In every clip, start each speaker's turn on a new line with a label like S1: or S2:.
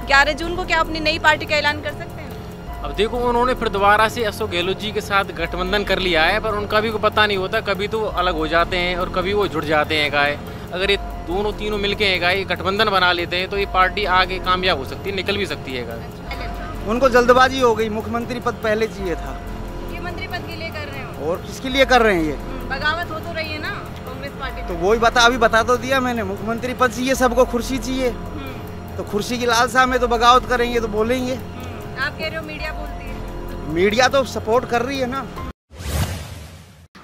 S1: 11 जून को क्या अपनी नई पार्टी का ऐलान कर सकते हैं?
S2: अब देखो, उन्होंने फिर दोबारा से अशोक गहलोत जी के साथ गठबंधन कर लिया है, पर उनका भी को पता नहीं होता, कभी तो अलग हो जाते हैं और कभी वो जुड़ जाते हैं। गाय अगर ये दोनों तीनों मिलके हैं गाय गठबंधन बना लेते हैं तो ये पार्टी आगे कामयाब हो सकती है, निकल भी सकती है। गाय
S3: उनको जल्दबाजी हो गई, मुख्यमंत्री पद पहले चाहिए था।
S1: मुख्यमंत्री पद के लिए कर रहे हो
S3: और किसके लिए कर रहे हैं ये?
S1: बगावत हो तो रही है ना कांग्रेस पार्टी।
S3: तो वही अभी बता तो दिया मैंने, मुख्यमंत्री पद चाहिए सबको, कुर्सी चाहिए। तो कुर्सी की लालसा में तो बगावत करेंगे तो बोलेंगे।
S1: आप कह रहे हो मीडिया बोलती है?
S3: मीडिया तो सपोर्ट कर रही है ना।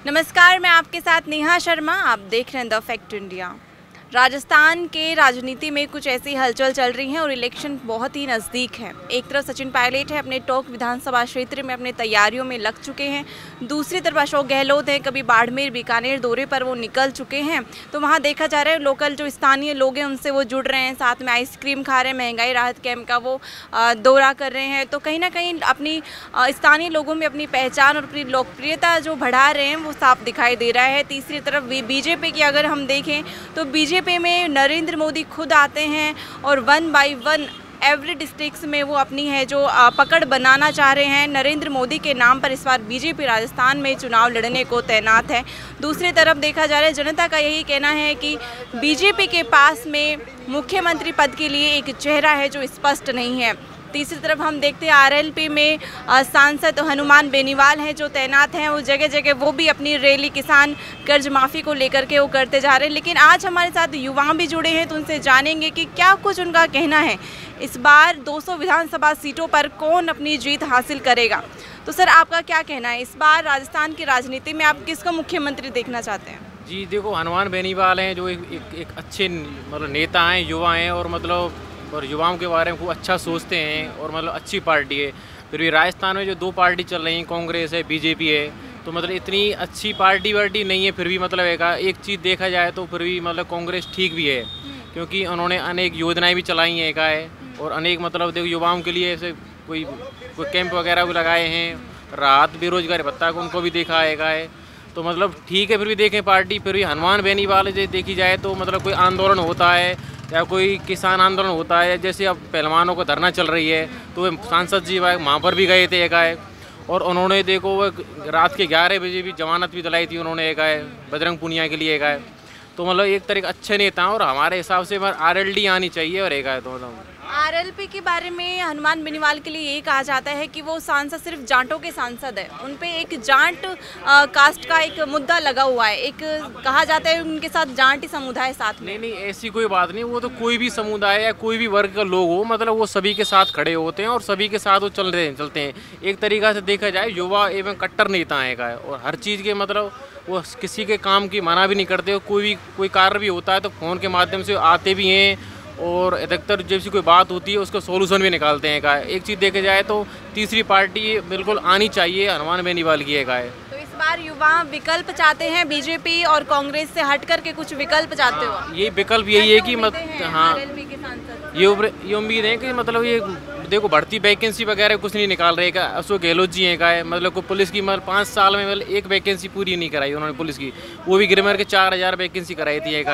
S1: नमस्कार, मैं आपके साथ नेहा शर्मा, आप देख रहे हैं द फैक्ट इंडिया। राजस्थान के राजनीति में कुछ ऐसी हलचल चल रही है और इलेक्शन बहुत ही नज़दीक है। एक तरफ सचिन पायलट है, अपने टोंक विधानसभा क्षेत्र में अपने तैयारियों में लग चुके हैं। दूसरी तरफ अशोक गहलोत हैं, कभी बाड़मेर बीकानेर दौरे पर वो निकल चुके हैं। तो वहाँ देखा जा रहा है लोकल जो स्थानीय लोग हैं उनसे वो जुड़ रहे हैं, साथ में आइसक्रीम खा रहे हैं, महंगाई राहत कैंप का वो दौरा कर रहे हैं। तो कहीं ना कहीं अपनी स्थानीय लोगों में अपनी पहचान और अपनी लोकप्रियता जो बढ़ा रहे हैं वो साफ दिखाई दे रहा है। तीसरी तरफ बीजेपी की अगर हम देखें तो बीजेपी में नरेंद्र मोदी खुद आते हैं और 1 बाय 1 एवरी डिस्ट्रिक्ट्स में वो अपनी है जो पकड़ बनाना चाह रहे हैं। नरेंद्र मोदी के नाम पर इस बार बीजेपी राजस्थान में चुनाव लड़ने को तैनात है। दूसरी तरफ देखा जा रहा है जनता का यही कहना है कि बीजेपी के पास में मुख्यमंत्री पद के लिए एक चेहरा है जो स्पष्ट नहीं है। तीसरी तरफ हम देखते हैं आरएलपी में सांसद हनुमान बेनीवाल हैं जो तैनात हैं, वो जगह जगह वो भी अपनी रैली किसान कर्ज माफ़ी को लेकर के वो करते जा रहे हैं। लेकिन आज हमारे साथ युवा भी जुड़े हैं तो उनसे जानेंगे कि क्या कुछ उनका कहना है, इस बार 200 विधानसभा सीटों पर कौन अपनी जीत हासिल करेगा। तो सर, आपका क्या कहना है, इस बार राजस्थान की राजनीति में आप किसको मुख्यमंत्री देखना चाहते हैं?
S2: जी देखो, हनुमान बेनीवाल हैं जो एक अच्छे मतलब नेता हैं, युवा हैं और युवाओं के बारे में खूब अच्छा सोचते हैं और मतलब अच्छी पार्टी है। फिर भी राजस्थान में जो दो पार्टी चल रही हैं, कांग्रेस है, बीजेपी है, तो मतलब इतनी अच्छी पार्टी वार्टी नहीं है। फिर भी मतलब एक चीज़ देखा जाए तो फिर भी मतलब कांग्रेस ठीक भी है, क्योंकि उन्होंने अनेक योजनाएं भी चलाई हैं है और अनेक मतलब देखो युवाओं के लिए ऐसे कोई कैंप वगैरह भी लगाए हैं, राहत बेरोजगारी भत्ता को उनको भी देखा है। तो मतलब ठीक है, फिर भी देखें पार्टी। फिर भी हनुमान बेनीवाल जो देखी जाए तो मतलब कोई आंदोलन होता है या कोई किसान आंदोलन होता है, जैसे अब पहलवानों को धरना चल रही है तो वे सांसद जी वहाँ पर भी गए थे और उन्होंने देखो वो रात के 11 बजे भी जमानत भी दिलाई थी उन्होंने बजरंग पूनिया के लिए तो मतलब एक तरह के अच्छे नेता हैं और हमारे हिसाब से आरएलडी आनी चाहिए और तो मतलब
S1: आरएलपी के बारे में हनुमान बेनीवाल के लिए ये कहा जाता है कि वो सांसद सिर्फ जाटों के सांसद हैं, उन पे एक जाट कास्ट का एक मुद्दा लगा हुआ है। एक कहा जाता है उनके साथ जाटी समुदाय साथ में।
S2: नहीं, ऐसी कोई बात नहीं, वो तो कोई भी समुदाय या कोई भी वर्ग का लोग हो, मतलब वो सभी के साथ खड़े होते हैं और सभी के साथ वो चलते हैं। एक तरीक़ा से देखा जाए युवा एवं कट्टर नेता है और हर चीज़ के मतलब वो किसी के काम की मना भी नहीं करते। कोई कार्य भी होता है तो फ़ोन के माध्यम से आते भी हैं और अधिकतर जैसी कोई बात होती है उसका सॉल्यूशन भी निकालते हैं एक चीज़ देखा जाए तो तीसरी पार्टी बिल्कुल आनी चाहिए हनुमान बेनीवाल की तो
S1: इस बार युवा विकल्प चाहते हैं, बीजेपी और कांग्रेस से हट करके कुछ विकल्प चाहते हो?
S2: ये विकल्प यही है कि हाँ, ये उम्मीद है कि मतलब ये देखो भर्ती वैकेंसी वगैरह कुछ नहीं निकाल रहे अशोक गहलोत जी हैं मतलब को पुलिस की 5 साल में मतलब एक वैकेंसी पूरी नहीं कराई उन्होंने पुलिस की, वो भी गिरमर के 4000 वैकेंसी कराई थी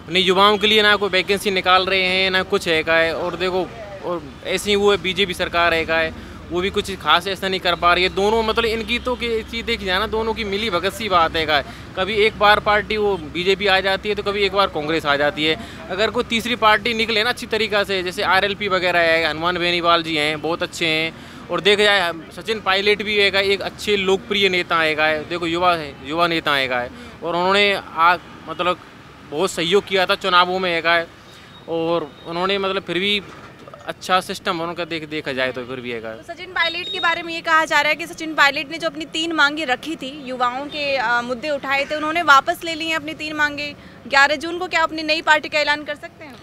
S2: नहीं युवाओं के लिए ना कोई वैकेंसी निकाल रहे हैं ना कुछ है और देखो और ऐसी ही वो है बीजेपी सरकार है वो भी कुछ खास ऐसा नहीं कर पा रही है। दोनों मतलब इनकी तो चीज़ देखी जाए ना, दोनों की मिली भगत सी बात है कभी एक बार पार्टी वो बीजेपी आ जाती है तो कभी एक बार कांग्रेस आ जाती है। अगर कोई तीसरी पार्टी निकले ना अच्छी तरीक़ा से, जैसे आरएलपी वगैरह है, हनुमान बेनीवाल जी हैं बहुत अच्छे हैं और देखा जाए सचिन पायलट भी एक अच्छे लोकप्रिय नेता है देखो युवा नेता है और उन्होंने मतलब बहुत सहयोग किया था चुनावों में और उन्होंने मतलब फिर भी अच्छा सिस्टम उनका देखा जाए तो फिर भी तो
S1: सचिन पायलट के बारे में ये कहा जा रहा है कि सचिन पायलट ने जो अपनी 3 मांगे रखी थी, युवाओं के मुद्दे उठाए थे, उन्होंने वापस ले ली हैं अपनी 3 मांगे। 11 जून को क्या अपनी नई पार्टी का ऐलान कर सकते हैं?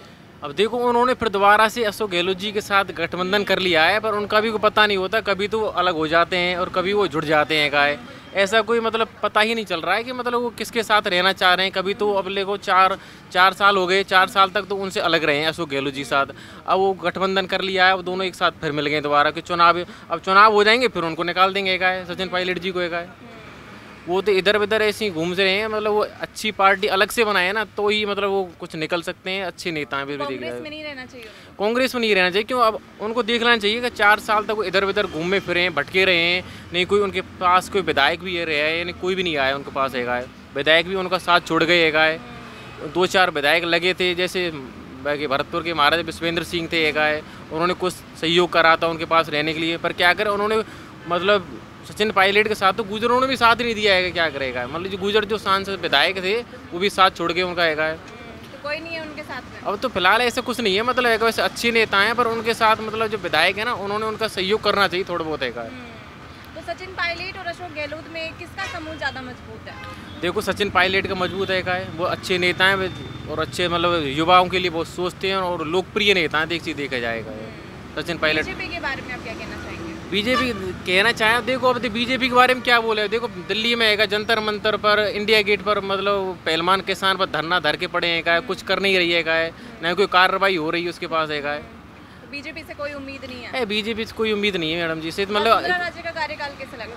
S2: अब देखो, उन्होंने फिर दोबारा से अशोक गहलोत जी के साथ गठबंधन कर लिया है, पर उनका भी को पता नहीं होता, कभी तो अलग हो जाते हैं और कभी वो जुड़ जाते हैं ऐसा कोई मतलब पता ही नहीं चल रहा है कि मतलब वो किसके साथ रहना चाह रहे हैं। कभी तो अब देखो 4 साल हो गए, 4 साल तक तो उनसे अलग रहे हैं अशोक गहलोत जी साथ, अब वो गठबंधन कर लिया है, अब दोनों एक साथ फिर मिल गए दोबारा कि चुनाव हो जाएंगे फिर उनको निकाल देंगे सचिन पायलट जी को वो तो इधर उधर ऐसे ही घूम रहे हैं। मतलब वो अच्छी पार्टी अलग से बनाए ना तो ही मतलब वो कुछ निकल सकते हैं, अच्छे नेता हैं।
S1: कांग्रेस में नहीं रहना चाहिए,
S2: कांग्रेस में नहीं रहना चाहिए। क्यों? अब उनको देख लेना चाहिए कि 4 साल तक वो इधर उधर घूमे फिरे हैं, भटके रहे हैं। नहीं कोई उनके पास कोई विधायक भी रहा है, यानी कोई भी नहीं आया उनके पास है। विधायक भी उनका साथ छोड़ गए है। 2-4 विधायक लगे थे, जैसे भरतपुर के महाराज विश्वेंद्र सिंह थे है, उन्होंने कुछ सहयोग करा था उनके पास रहने के लिए। पर क्या करें उन्होंने, मतलब सचिन पायलट के साथ तो गुजरों ने भी साथ नहीं दिया है। क्या करेगा? मतलब जो गुजर जो सांसद विधायक थे वो भी साथ छोड़ के उनका है।
S1: तो कोई नहीं है उनके साथ में
S2: अब तो फिलहाल ऐसा कुछ नहीं है। मतलब वैसे अच्छे नेता हैं पर उनके साथ मतलब जो विधायक है ना, उन्होंने उनका सहयोग करना चाहिए थोड़ा बहुत है।
S1: तो सचिन पायलट और अशोक गहलोत में किसका समूह ज़्यादा मजबूत है?
S2: देखो सचिन पायलट का मजबूत है। वो अच्छे नेता हैं और अच्छे मतलब युवाओं के लिए बहुत सोचते हैं और लोकप्रिय नेता हैं। देखा जाएगा सचिन पायलट।
S1: बीजेपी के बारे में आप क्या कहना चाहेंगे?
S2: बीजेपी कहना चाहें, देखो अब बीजेपी के बारे में क्या बोले। देखो दिल्ली में है जंतर मंतर पर, इंडिया गेट पर मतलब पहलवान किसान पर धरना धर के पड़े हैं। कुछ कर नहीं रही है, न कोई कार्रवाई हो रही है उसके पास है।
S1: बीजेपी से कोई उम्मीद नहीं है?
S2: बीजेपी से कोई उम्मीद नहीं है मैडम जी से। मतलब
S1: राज्य का कार्यकाल कैसे लगा?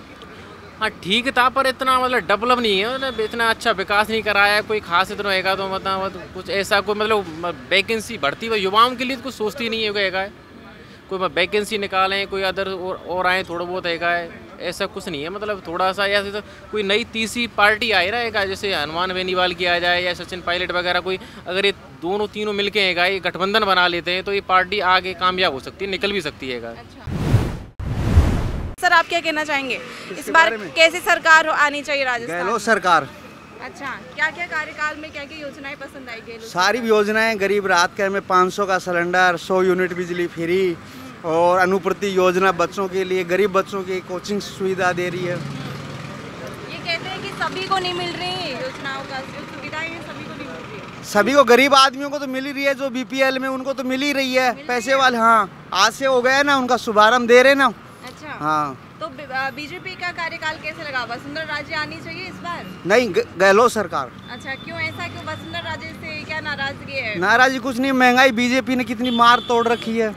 S2: हाँ ठीक था, पर इतना मतलब डेवलप नहीं है, मतलब इतना अच्छा विकास नहीं कराया कोई खास इतना है। तो मतलब कुछ ऐसा कोई मतलब वैकेंसी भर्ती युवाओं के लिए तो कुछ सोचती नहीं है। कोई वैकेंसी निकालें, कोई अदर और आए थोड़ा बहुत है, ऐसा कुछ नहीं है। मतलब थोड़ा सा या तो कोई नई तीसरी पार्टी आ रहेगा, जैसे हनुमान बेनीवाल की आ जाए या सचिन पायलट वगैरह कोई, अगर ये दोनों तीनों मिलके है ये गठबंधन बना लेते हैं तो ये पार्टी आगे कामयाब हो सकती है, निकल भी सकती है।
S1: अच्छा। सर आप क्या कहना चाहेंगे इस बार कैसी सरकार आनी चाहिए राजस्थान?
S3: गहलोत सरकार।
S1: अच्छा, क्या क्या कार्यकाल में क्या क्या योजनाएं पसंद आई गहलोत?
S3: सारी योजनाएं, गरीब राहत के में 500 का सिलेंडर, 100 यूनिट बिजली फ्री और अनुप्रति योजना बच्चों के लिए, गरीब बच्चों की कोचिंग सुविधा दे रही है।
S1: ये कहते हैं कि सभी को नहीं मिल रही योजनाओं का, जो सुविधाएं हैं सभी को नहीं मिल रही।
S3: सभी को, गरीब आदमियों को तो मिल ही रही है, जो बीपीएल में उनको तो मिल ही रही है, पैसे वाले। हाँ आज से हो गया ना, उनका शुभारंभ दे रहे ना।
S1: अच्छा
S3: हाँ,
S1: तो बीजेपी का कार्यकाल कैसे लगा? वसुंधरा राजे आनी चाहिए इस बार?
S3: नहीं, गहलोत सरकार।
S1: अच्छा, क्यों ऐसा? क्यों वसुंधरा राजे से क्या नाराजगी है?
S3: नाराजगी कुछ नहीं, महंगाई बीजेपी ने कितनी मार तोड़ रखी है।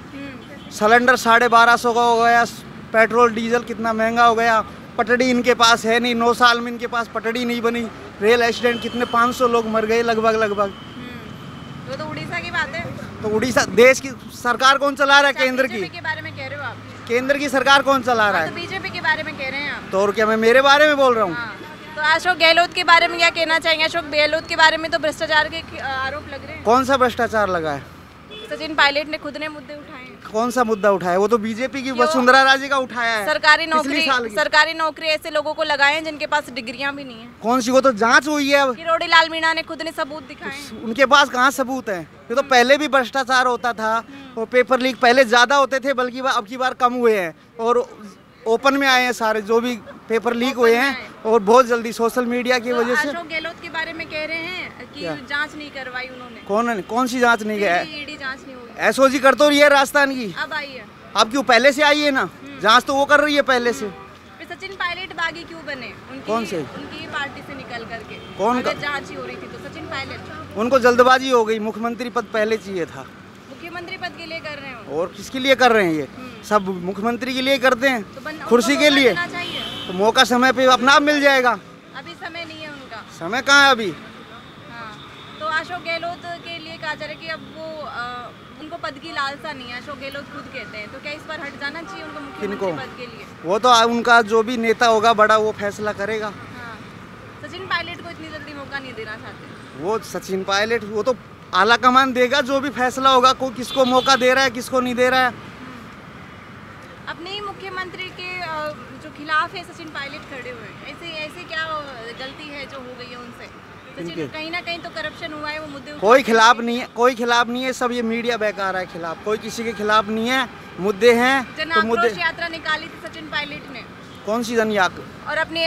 S3: सिलेंडर 1250 का हो गया, पेट्रोल डीजल कितना महंगा हो गया। पटड़ी इनके पास है नहीं, 9 साल में इनके पास पटड़ी नहीं बनी। रेल एक्सीडेंट कितने 500 लोग मर गए लगभग।
S1: तो उड़ीसा की बात है।
S3: तो उड़ीसा देश की सरकार कौन चला रहा है? केंद्र की।
S1: के बारे में कह रहे हो आप?
S3: केंद्र की सरकार कौन चला रहा है?
S1: तो बीजेपी के बारे में कह रहे हैं आप।
S3: तो और क्या, मैं मेरे बारे में बोल रहा हूँ।
S1: तो अशोक गहलोत के बारे में क्या कहना चाहेंगे? अशोक गहलोत के बारे में तो भ्रष्टाचार के आरोप लग रहे हैं।
S3: कौन सा भ्रष्टाचार लगा है?
S1: सचिन पायलट ने खुद ने मुद्दे उठाए हैं।
S3: कौन सा मुद्दा उठाया? वो तो बीजेपी की वसुंधरा राजे का उठाया है।
S1: सरकारी नौकरी ऐसे लोगों को लगाए हैं जिनके पास डिग्रियां भी नहीं है।
S3: कौन सी? वो तो जांच हुई है।
S1: किरोड़ी लाल मीणा ने खुद ने सबूत दिखाए।
S3: उनके पास कहाँ सबूत है? ये तो पहले भी भ्रष्टाचार होता था और पेपर लीक पहले ज्यादा होते थे, बल्कि अब की बार कम हुए हैं और ओपन में आए हैं सारे जो भी पेपर लीक हुए हैं, और बहुत जल्दी सोशल मीडिया की वजह से।
S1: अशोक गहलोत के बारे में कह रहे हैं कि जांच नहीं करवाई उन्होंने।
S3: कौन सी जांच नहीं है?
S1: ईडी जांच नहीं हुई।
S3: एसओजी कर तो रही है राजस्थान की,
S1: अब आई है।
S3: अब क्यों? पहले से आई है ना, जांच तो वो कर रही है पहले से।
S1: सचिन पायलट बागी क्यों बने?
S3: कौन से?
S1: उनकी पार्टी से निकल करके।
S3: कौन?
S1: अगर जांच ही हो रही थी तो सचिन पायलट।
S3: उनको जल्दबाजी हो गई, मुख्यमंत्री पद पहले चाहिए था।
S1: मुख्यमंत्री पद के लिए कर रहे हैं
S3: और किसके लिए कर रहे हैं? ये सब मुख्यमंत्री के लिए करते हैं, कुर्सी के लिए। तो मौका समय पे अपना आप मिल जाएगा।
S1: अभी समय नहीं है उनका।
S3: समय कहाँ है अभी?
S1: हाँ, तो अशोक गहलोत के लिए कहा जा रहा है कि अब वो उनको पद की लालसा नहीं है, अशोक गहलोत खुद कहते हैं। तो क्या इस पर हट जाना चाहिए उनको मुख्यमंत्री पद के लिए?
S3: वो तो उनका जो भी नेता होगा बड़ा, वो फैसला करेगा।
S1: हाँ, सचिन पायलट को इतनी जल्दी मौका नहीं देना चाहते
S3: वो। सचिन पायलट वो तो आला कमान देगा, जो भी फैसला होगा, को किसको मौका दे रहा है किसको नहीं दे रहा है।
S1: अपने ही मुख्यमंत्री के जो खिलाफ है सचिन पायलट खड़े हुए, ऐसे क्या गलती है जो हो गई है उनसे? सचिन कहीं ना कहीं तो करप्शन हुआ है, वो मुद्दे
S3: कोई खिलाफ नहीं है, कोई खिलाफ नहीं है, सब ये मीडिया बहका रहा है खिलाफ। कोई किसी के खिलाफ नहीं है, मुद्दे हैं तो मुद्दे।
S1: यात्रा निकाली थी सचिन पायलट ने।
S3: कौन सी जनयात्रा?
S1: और अपने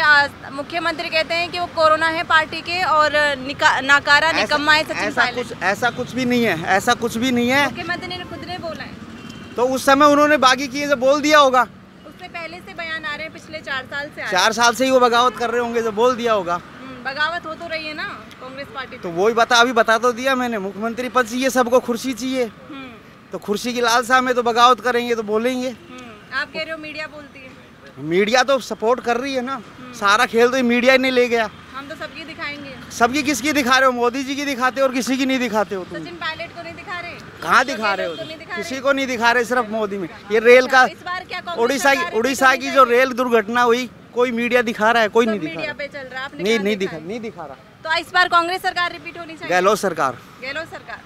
S1: मुख्यमंत्री कहते हैं कि वो कोरोना है पार्टी के और नाकारा निकम्मा है सचिन पायलट।
S3: ऐसा कुछ भी नहीं है, ऐसा कुछ भी नहीं है।
S1: मुख्यमंत्री ने खुद ने बोला है।
S3: तो उस समय उन्होंने बागी किए जब बोल दिया होगा।
S1: उससे पहले से बयान आ रहे हैं, पिछले 4 साल से
S3: 4 साल से ही वो बगावत कर रहे होंगे, जब बोल दिया होगा।
S1: बगावत हो तो रही है ना कांग्रेस पार्टी।
S3: तो वही अभी बता तो दिया मैंने, मुख्यमंत्री पद चाहिए सबको, कुर्सी चाहिए। तो कुर्सी की लालसा में तो बगावत करेंगे तो बोलेंगे।
S1: आप कह रहे हो मीडिया बोलती है।
S3: मीडिया तो सपोर्ट कर रही है ना, सारा खेल तो मीडिया ही नहीं ले गया।
S1: हम तो सबकी दिखाएंगे।
S3: सबकी किसकी दिखा रहे हो? मोदी जी की दिखाते हो और किसी की नहीं दिखाते हो तुम।
S1: सचिन पायलट को नहीं दिखा रहे?
S3: कहाँ दिखा रहे हो? किसी को नहीं दिखा रहे, सिर्फ मोदी में। ये रेल का
S1: इस बार क्या
S3: उड़ीसा की जो रेल दुर्घटना हुई, कोई मीडिया दिखा रहा है? कोई नहीं दिखा
S1: मीडिया
S3: रहा।
S1: पे चल रहा है, आपने
S3: नहीं दिखा रहा।
S1: तो इस बार कांग्रेस सरकार रिपीट होनी चाहिए?
S3: गहलोत सरकार।
S1: गहलोत सरकार।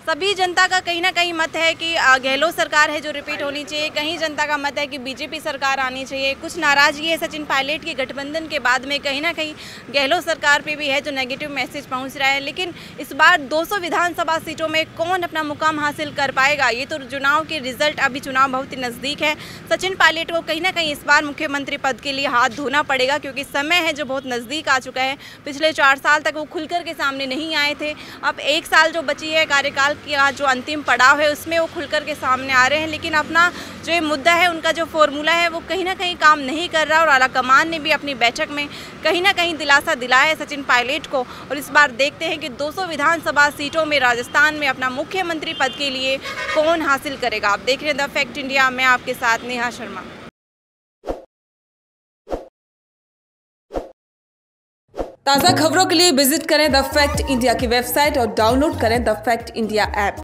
S1: सभी जनता का कहीं ना कहीं मत है कि गहलोत सरकार है जो रिपीट होनी चाहिए। कहीं जनता का मत है कि बीजेपी सरकार आनी चाहिए। कुछ नाराजगी है सचिन पायलट के गठबंधन के बाद में, कहीं ना कहीं गहलोत सरकार पे भी है जो नेगेटिव मैसेज पहुंच रहा है। लेकिन इस बार 200 विधानसभा सीटों में कौन अपना मुकाम हासिल कर पाएगा, ये तो चुनाव के रिजल्ट, अभी चुनाव बहुत ही नज़दीक है। सचिन पायलट को कहीं ना कहीं इस बार मुख्यमंत्री पद के लिए हाथ धोना पड़ेगा, क्योंकि समय है जो बहुत नज़दीक आ चुका है। पिछले 4 साल तक वो खुलकर के सामने नहीं आए थे। अब 1 साल जो बची है कार्यकाल की, जो अंतिम पड़ाव है, उसमें वो खुलकर के सामने आ रहे हैं। लेकिन अपना जो ये मुद्दा है, उनका जो फॉर्मूला है, वो कहीं ना कहीं काम नहीं कर रहा। और आला कमान ने भी अपनी बैठक में कहीं ना कहीं दिलासा दिलाया है सचिन पायलट को। और इस बार देखते हैं कि 200 विधानसभा सीटों में राजस्थान में अपना मुख्यमंत्री पद के लिए कौन हासिल करेगा। आप देख रहे हैं द फैक्ट इंडिया, मैं आपके साथ नेहा शर्मा। ताज़ा खबरों के लिए विजिट करें द फैक्ट इंडिया की वेबसाइट और डाउनलोड करें द फैक्ट इंडिया ऐप।